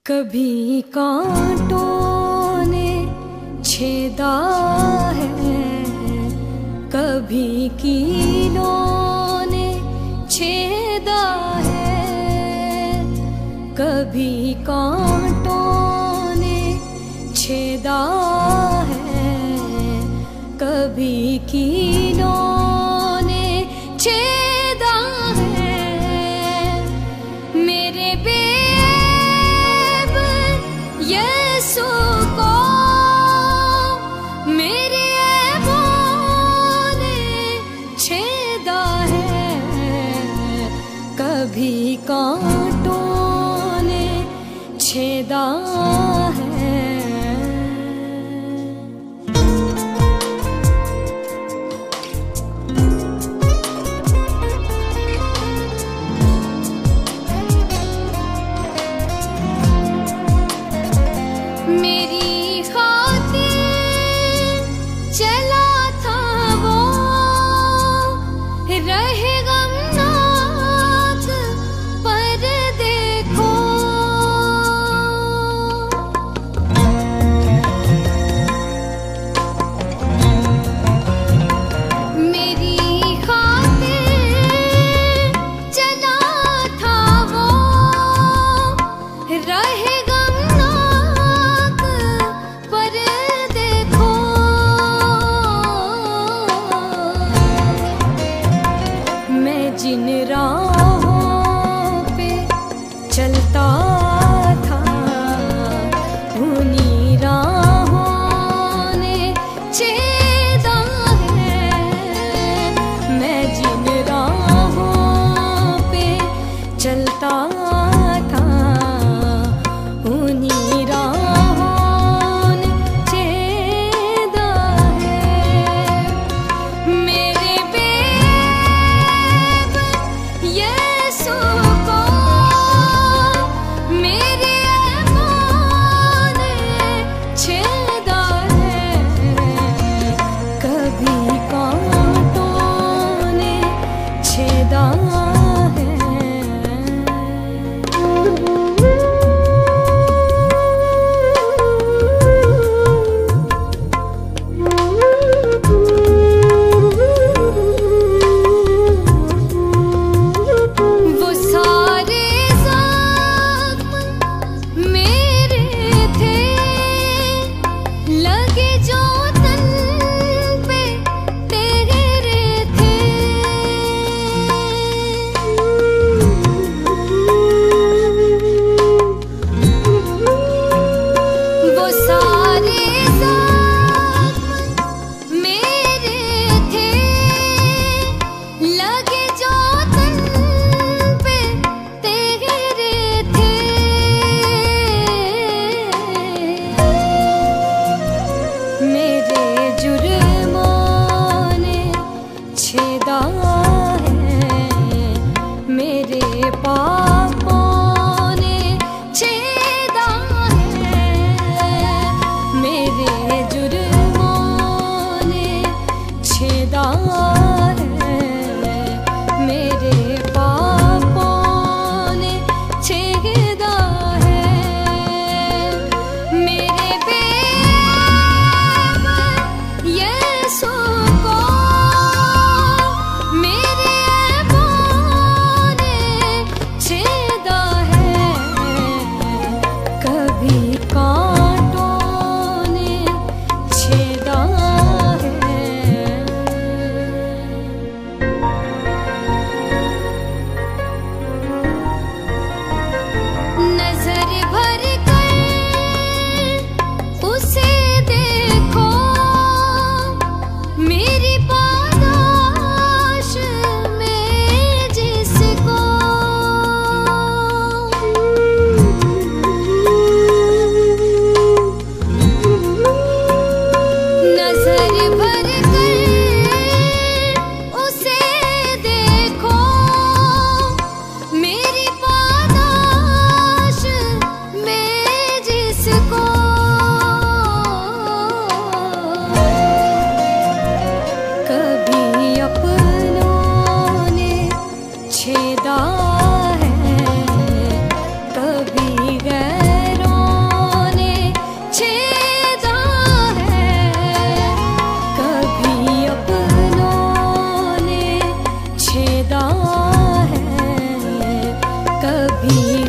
कभी कांटों ने छेदा है, कभी कीलों ने छेदा है, कभी कांटों ने छेदा है, कभी कीलों ने छेदा है। मेरे यीशु को मेरे ऐबों ने छेदा है, कभी कांटों ने छेदा है। मेरी खातिर चला था वो, रहे गमनाक पर देखो। मेरी खातिर चला था वो, रहे जिन राहों पे चलता था, उन्हीं राहों ने छेदा है। मैं जिन राहों पे चलता था, उन्हीं राहों ने छेदा है। मेरे यीशु को मेरे ऐबों ने छेदा है, कभी कांटों ने छेदा है। छेदा है, कभी